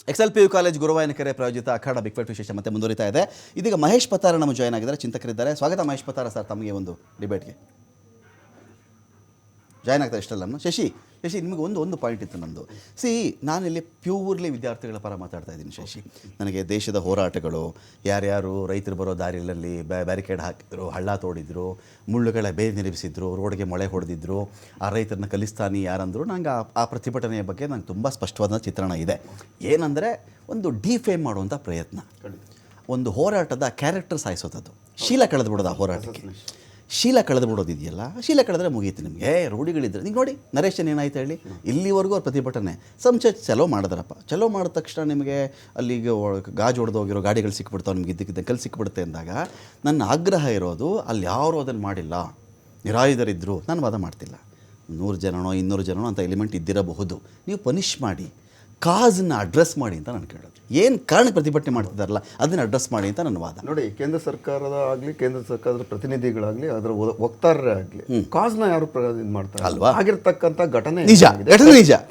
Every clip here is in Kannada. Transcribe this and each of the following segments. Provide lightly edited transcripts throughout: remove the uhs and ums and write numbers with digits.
XLPU ಕಾಲೇಜ್ ಗುರುವಾಯನಕೆರೆ ಪ್ರಾಯೋಜಿತ ಅಖಾಡ ಬಿಗ್ ಫೈಟ್ ವಿಶೇಷ ಮತ್ತೆ ಮುಂದುವರಿತಾ ಇದೆ. ಇದೀಗ ಮಹೇಶ್ ಪತಾರ ನಮ್ಮ ಜಾಯ್ನ್ ಆಗಿದ್ದಾರೆ, ಚಿಂತಕರಿದ್ದಾರೆ. ಸ್ವಾಗತ ಮಹೇಶ್ ಪತಾರ ಸರ್, ತಮಗೆ ಒಂದು ಡಿಬೇಟ್ಗೆ ಜಾಯ್ನ್ ಆಗ್ತಾರೆ ಇಷ್ಟಲ್ಲ. ಶಶಿ ನಿಮಗೆ ಒಂದು ಪಾಯಿಂಟ್ ಇತ್ತು ನಂದು. ನಾನಿಲ್ಲಿ ಪ್ಯೂರ್ಲಿ ವಿದ್ಯಾರ್ಥಿಗಳ ಪರ ಮಾತಾಡ್ತಾ ಇದ್ದೀನಿ ಶಶಿ. ನನಗೆ ದೇಶದ ಹೋರಾಟಗಳು, ಯಾರ್ಯಾರು ರೈತರು ಬರೋ ದಾರಿಯಲ್ಲಿ ಬ್ಯಾರಿಕೇಡ್ ಹಾಕಿದ್ರು, ಹಳ್ಳ ತೋಡಿದ್ರು, ಮುಳ್ಳುಗಳ ಬೇರೆ ನಿರ್ಮಿಸಿದ್ರು, ರೋಡ್ಗೆ ಮೊಳೆ ಹೊಡೆದಿದ್ರು, ಆ ರೈತರನ್ನ ಕಲಿಸ್ತಾನಿ ಯಾರಂದರು, ನಂಗೆ ಆ ಪ್ರತಿಭಟನೆಯ ಬಗ್ಗೆ ನಂಗೆ ತುಂಬ ಸ್ಪಷ್ಟವಾದ ಚಿತ್ರಣ ಇದೆ. ಏನಂದರೆ ಒಂದು ಡಿಫೇಮ್ ಮಾಡುವಂಥ ಪ್ರಯತ್ನ, ಒಂದು ಹೋರಾಟದ ಕ್ಯಾರೆಕ್ಟರ್ ಸಾಯಿಸೋದದು, ಶೀಲ ಕಳೆದುಬಿಡೋದು. ಆ ಹೋರಾಟಕ್ಕೆ ಶೀಲ ಕಳೆದುಬಿಡೋದಿದೆಯಲ್ಲ, ಶೀಲ ಕಳೆದ್ರೆ ಮುಗೀತು ನಿಮಗೆ. ರೂಢಿಗಳಿದ್ರೆ ನೀವು ನೋಡಿ, ನರೇಶನ್ ಏನಾಯ್ತು ಹೇಳಿ, ಇಲ್ಲಿವರೆಗೂ ಅವ್ರ ಪ್ರತಿಭಟನೆ ಚಲೋ ಮಾಡಿದ್ರಪ್ಪ. ಚಲೋ ಮಾಡಿದ ತಕ್ಷಣ ನಿಮಗೆ ಅಲ್ಲಿಗೆ ಗಾಜು ಹೊಡೆದೋಗಿರೋ ಗಾಡಿಗಳು ಸಿಕ್ಬಿಡ್ತಾವೆ, ನಿಮ್ಗೆ ಇದ್ದಕ್ಕಿದ್ದ ಕಲ್ಲು ಸಿಕ್ಬಿಡುತ್ತೆ ಅಂದಾಗ ನನ್ನ ಆಗ್ರಹ ಇರೋದು, ಅಲ್ಲಿ ಯಾರು ಅದನ್ನು ಮಾಡಿಲ್ಲ, ನಿರಾಯುಧರಿದ್ದರು, ನಾನು ವಾದ ಮಾಡ್ತಿಲ್ಲ. 100 ಜನನೋ 200 ಜನನೋ ಅಂತ ಎಲಿಮೆಂಟ್ ಇದ್ದಿರಬಹುದು. ನೀವು ಪನಿಷ್ ಮಾಡಿ, ಕಾಸನ್ನು ಅಡ್ರೆಸ್ ಮಾಡಿ ಅಂತ ನಾನು ಕೇಳೋದು. ಏನು ಕಾರಣಕ್ಕೆ ಪ್ರತಿಭಟನೆ ಮಾಡ್ತಿದ್ದಾರಲ್ಲ ಅದನ್ನು ಅಡ್ರೆಸ್ ಮಾಡಿ ಅಂತ ನನ್ನ ವಾದ. ನೋಡಿ, ಕೇಂದ್ರ ಸರ್ಕಾರದ ಆಗಲಿ, ಕೇಂದ್ರ ಸರ್ಕಾರದ ಪ್ರತಿನಿಧಿಗಳಾಗಲಿ, ಅದರ ವಕ್ತಾರರೇ ಆಗಲಿ, ಕಾಸ್ನ ಯಾರು ಇದು ಮಾಡ್ತಾರೆ ಅಲ್ವಾ? ಆಗಿರ್ತಕ್ಕಂಥ ಘಟನೆ ನಿಜ,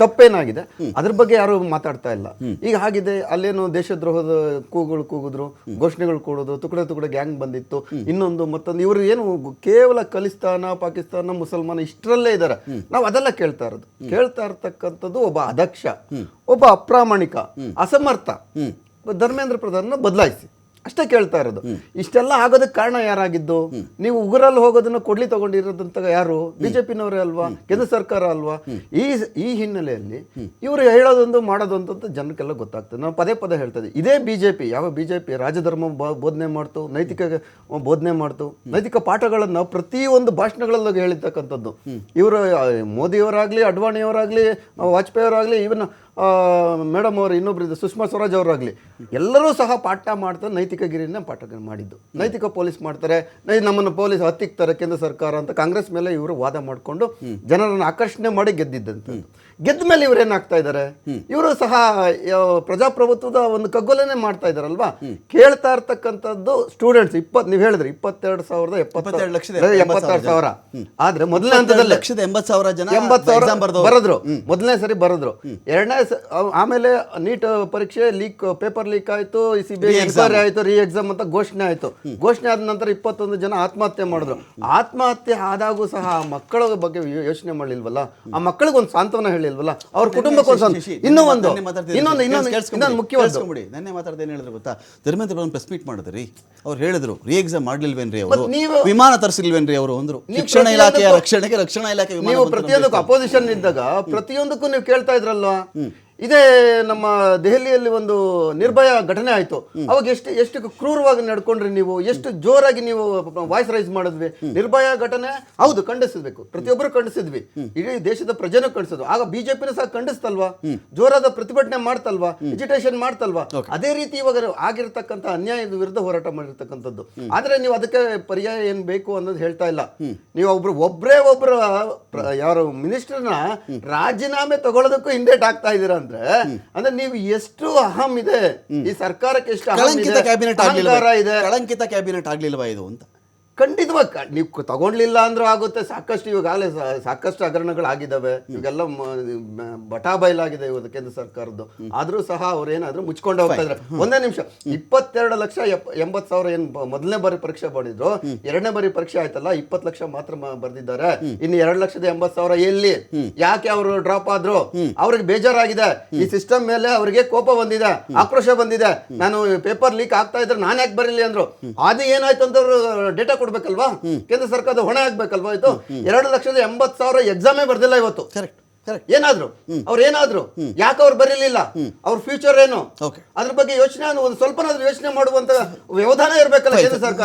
ತಪ್ಪೇನಾಗಿದೆ ಅದ್ರ ಬಗ್ಗೆ ಯಾರು ಮಾತಾಡ್ತಾ ಇಲ್ಲ. ಈಗ ಆಗಿದೆ, ಅಲ್ಲೇನು ದೇಶದ್ರೋಹದ ಕೂಗಿದ್ರು, ಘೋಷಣೆಗಳು ಕೊಡೋದು, ತುಕಡೆ ಗ್ಯಾಂಗ್ ಬಂದಿತ್ತು, ಇನ್ನೊಂದು ಮತ್ತೊಂದು. ಇವರು ಏನು ಕೇವಲ ಖಲಿಸ್ತಾನ, ಪಾಕಿಸ್ತಾನ, ಮುಸಲ್ಮಾನ ಇಷ್ಟರಲ್ಲೇ ಇದ್ದಾರೆ. ನಾವು ಅದೆಲ್ಲ ಕೇಳ್ತಾ ಇರ್ತಕ್ಕಂಥದ್ದು ಒಬ್ಬ ಅದಕ್ಷ, ಒಬ್ಬ ಅಪ್ರಾಮಾಣಿಕ, ಅಸಮರ್ಥ ಧರ್ಮೇಂದ್ರ ಪ್ರಧಾನ ಬದಲಾಯಿಸಿ ಅಷ್ಟೇ ಕೇಳ್ತಾ ಇರೋದು. ಇಷ್ಟೆಲ್ಲ ಆಗೋದಕ್ಕೆ ಕಾರಣ ಯಾರಾಗಿದ್ದು? ನೀವು ಉಗುರಲ್ಲಿ ಹೋಗೋದನ್ನ ಕೊಡ್ಲಿ ತಗೊಂಡಿರೋದಂತ ಯಾರು? ಬಿಜೆಪಿನವರೇ ಅಲ್ವಾ? ಕೇಂದ್ರ ಸರ್ಕಾರ ಅಲ್ವಾ? ಈ ಹಿನ್ನೆಲೆಯಲ್ಲಿ ಇವರು ಹೇಳೋದೊಂದು ಮಾಡೋದೊಂದು ಜನಕ್ಕೆಲ್ಲ ಗೊತ್ತಾಗ್ತದೆ. ನಾವು ಪದೇ ಹೇಳ್ತಾ ಇದ್ದೀವಿ, ಇದೇ ಬಿಜೆಪಿ, ಯಾವ ಬಿಜೆಪಿ ರಾಜಧರ್ಮ ಬೋಧನೆ ಮಾಡ್ತು, ನೈತಿಕ ಬೋಧನೆ ಮಾಡ್ತು, ನೈತಿಕ ಪಾಠಗಳನ್ನ ಪ್ರತಿಯೊಂದು ಭಾಷಣಗಳಲ್ಲಿ ಹೇಳಿರ್ತಕ್ಕಂಥದ್ದು. ಇವರು ಮೋದಿಯವರಾಗ್ಲಿ, ಅಡ್ವಾಣಿಯವರಾಗ್ಲಿ, ವಾಜಪೇಯಿ ಅವರಾಗ್ಲಿ, ಇವನ್ ಮೇಡಮ್ ಅವರು ಇನ್ನೊಬ್ರು ಸುಷ್ಮಾ ಸ್ವರಾಜ್ ಅವರಾಗಲಿ, ಎಲ್ಲರೂ ಸಹ ಪಾಠ ಮಾಡ್ತಾರೆ, ನೈತಿಕ ಗಿರಿನ ಪಾಠ ಮಾಡಿದ್ದು. ನೈತಿಕ ಪೊಲೀಸ್ ಮಾಡ್ತಾರೆ, ನಮ್ಮನ್ನು ಪೊಲೀಸ್ ಹತ್ತಿಕ್ತಾರೆ ಕೇಂದ್ರ ಸರ್ಕಾರ ಅಂತ ಕಾಂಗ್ರೆಸ್ ಮೇಲೆ ಇವರು ವಾದ ಮಾಡಿಕೊಂಡು ಜನರನ್ನು ಆಕರ್ಷಣೆ ಮಾಡಿ ಗೆದ್ದಿದ್ದಂಥದ್ದು. ಗೆದ್ದ ಮೇಲೆ ಇವ್ರು ಏನಾಗ್ತಾ ಇದ್ದಾರೆ? ಇವರು ಸಹ ಪ್ರಜಾಪ್ರಭುತ್ವದ ಒಂದು ಕಗ್ಗೊಲೆನೇ ಮಾಡ್ತಾ ಇದಾರಲ್ವಾ? ಕೇಳ್ತಾ ಇರ್ತಕ್ಕಂಥದ್ದು ಸ್ಟೂಡೆಂಟ್ಸ್ ನೀವು ಹೇಳಿದ್ರಿ 22,000 ಆದ್ರೆ ಮೊದಲನೇ ಹಂತದಲ್ಲಿ 1,80,000 ಜನ ಬರೆದ್ರು, ಮೊದಲನೇ ಸರಿ ಬರೆದ್ರು. ಎರಡನೇ ಆಮೇಲೆ ನೀಟ್ ಪರೀಕ್ಷೆ ಪೇಪರ್ ಲೀಕ್ ಆಯ್ತು, CBI ಎನ್ಕ್ವೈರಿ ಆಯ್ತು, ಎಕ್ಸಾಮ್ ಅಂತ ಘೋಷಣೆ ಆಯ್ತು. ಘೋಷಣೆ ಆದ ನಂತರ 21 ಜನ ಆತ್ಮಹತ್ಯೆ ಮಾಡಿದ್ರು. ಆತ್ಮಹತ್ಯೆ ಆದಾಗೂ ಸಹ ಆ ಮಕ್ಕಳ ಬಗ್ಗೆ ಯೋಚನೆ ಮಾಡಲಿಲ್ವಲ್ಲ, ಆ ಮಕ್ಕಳಿಗೆ ಒಂದು ಸಾಂತ್ವನ ಹೇಳಿಲ್ವಲ್ಲ, ಅವ್ರ ಕುಟುಂಬಕ್ಕೆ ಇನ್ನೊಂದು ಮುಖ್ಯವಾದ. ನೆನ್ನೆ ಮಾತಾಡ್ದೆ ಏನು ಹೇಳಿದ್ರು ಗೊತ್ತಾ? ಧರ್ಮೇಂದ್ರ ಪ್ರಧಾನ್ ಪ್ರೆಸ್ ಮೀಟ್ ಮಾಡಿದ್ರಿ, ಅವ್ರು ಹೇಳಿದ್ರು ಎಕ್ಸಾಮ್ ಮಾಡ್ಲಿಲ್ವೇನ್ರಿ, ಅವರು ವಿಮಾನ ತರಿಸಿಲ್ವೇನ್ರಿ ಅವರು ಅಂದ್ರು. ಶಿಕ್ಷಣ ಇಲಾಖೆಯ ರಕ್ಷಣಾ ಇಲಾಖೆ ನೀವು ಪ್ರತಿಯೊಂದಕ್ಕೂ ಅಪೋಸಿಷನ್ ಇದ್ದಾಗ ಪ್ರತಿಯೊಂದಕ್ಕೂ ನೀವು ಕೇಳ್ತಾ ಇದ್ರಲ್ವಾ? ಇದೇ ನಮ್ಮ ದೆಹಲಿಯಲ್ಲಿ ಒಂದು ನಿರ್ಭಯ ಘಟನೆ ಆಯ್ತು, ಅವಾಗ ಎಷ್ಟು ಕ್ರೂರವಾಗಿ ನಡ್ಕೊಂಡ್ರಿ ನೀವು, ಎಷ್ಟು ಜೋರಾಗಿ ನೀವು ವಾಯ್ಸ್ ರೈಸ್ ಮಾಡಿದ್ವಿ. ನಿರ್ಭಯ ಘಟನೆ ಹೌದು, ಖಂಡಿಸಬೇಕು, ಪ್ರತಿಯೊಬ್ಬರು ಖಂಡಿಸಿದ್ವಿ, ಇಡೀ ದೇಶದ ಪ್ರಜೆನೂ ಖಂಡಿಸೋದು. ಆಗ ಬಿಜೆಪಿನೂ ಸಹ ಖಂಡಿಸ್ತಲ್ವಾ, ಜೋರಾದ ಪ್ರತಿಭಟನೆ ಮಾಡ್ತಲ್ವಾ, ಎಜಿಟೇಷನ್ ಮಾಡ್ತಲ್ವಾ? ಅದೇ ರೀತಿ ಇವಾಗ ಆಗಿರ್ತಕ್ಕಂಥ ಅನ್ಯಾಯದ ವಿರುದ್ಧ ಹೋರಾಟ ಮಾಡಿರ್ತಕ್ಕಂಥದ್ದು. ಆದ್ರೆ ನೀವು ಅದಕ್ಕೆ ಪರ್ಯಾಯ ಏನ್ ಬೇಕು ಅನ್ನೋದು ಹೇಳ್ತಾ ಇಲ್ಲ. ನೀವು ಒಬ್ಬರೇ ಯಾರು ಮಿನಿಸ್ಟರ್ನ ರಾಜೀನಾಮೆ ತಗೊಳ್ಳೋದಕ್ಕೂ ಹಿಂದೇಟ್ ಆಗ್ತಾ ಇದ್ದೀರಾ ಅಂದ್ರೆ ನೀವು ಎಷ್ಟು ಅಹಂ ಇದೆ ಈ ಸರ್ಕಾರಕ್ಕೆ, ಎಷ್ಟು ಕಳಂಕಿತ ಕ್ಯಾಬಿನೆಟ್ ಆಗ್ಲಿಲ್ವಾ ಇದು ಅಂತ. ಖಂಡಿತವಾಗಿ ನೀವು ತಗೊಂಡ್ಲಿಲ್ಲ ಅಂದ್ರೂ ಆಗುತ್ತೆ. ಸಾಕಷ್ಟು ಇವಾಗಲೇ ಸಾಕಷ್ಟು ಹಗರಣಗಳಾಗಿದ್ದಾವೆ, ಇವಾಗೆಲ್ಲ ಬಟಾಬೈಲಾಗಿದೆ ಇವತ್ತು ಕೇಂದ್ರ ಸರ್ಕಾರದ್ದು. ಆದ್ರೂ ಸಹ ಅವ್ರೇನಾದ್ರೂ ಮುಚ್ಕೊಂಡು ಹೋಗ್ತಾ ಇದ್ರೆ. ಒಂದೇ ನಿಮಿಷ, 22,80,000 ಏನ್ ಮೊದಲನೇ ಬಾರಿ ಪರೀಕ್ಷೆ ಮಾಡಿದ್ರು, ಎರಡನೇ ಬಾರಿ ಪರೀಕ್ಷೆ ಆಯ್ತಲ್ಲ 20 ಲಕ್ಷ ಮಾತ್ರ ಬರ್ದಿದ್ದಾರೆ. ಇನ್ನು 2,80,000 ಎಲ್ಲಿ, ಯಾಕೆ ಅವರು ಡ್ರಾಪ್ ಆದ್ರು? ಅವ್ರಿಗೆ ಬೇಜಾರಾಗಿದೆ, ಈ ಸಿಸ್ಟಮ್ ಮೇಲೆ ಅವ್ರಿಗೆ ಕೋಪ ಬಂದಿದೆ, ಆಕ್ರೋಶ ಬಂದಿದೆ. ನಾನು ಪೇಪರ್ ಲೀಕ್ ಆಗ್ತಾ ಇದ್ರೆ ನಾನು ಯಾಕೆ ಬರಲಿ ಅಂದ್ರು. ಅದು ಏನಾಯ್ತು ಅಂತ ಡೇಟಾ ಕೊಡ್ಬೇಕಲ್ವಾ, ಕೇಂದ್ರ ಸರ್ಕಾರದ ಹೊಣೆ ಆಗ್ಬೇಕಲ್ವಾ? ಇದು 2,80,000 ಎಕ್ಸಾಮೇ ಬರ್ದಿಲ್ಲ ಇವತ್ತು. ಏನಾದ್ರು ಯಾಕೆ ಅವ್ರು ಬರೀಲಿಲ್ಲ? ಅವ್ರ ಫ್ಯೂಚರ್ ಏನು? ಅದ್ರ ಬಗ್ಗೆ ಯೋಚನೆ, ಒಂದು ಸ್ವಲ್ಪನಾದ್ರೂ ಯೋಚನೆ ಮಾಡುವಂತ ವ್ಯವಧಾನ ಇರ್ಬೇಕಲ್ಲ ಕೇಂದ್ರ ಸರ್ಕಾರ.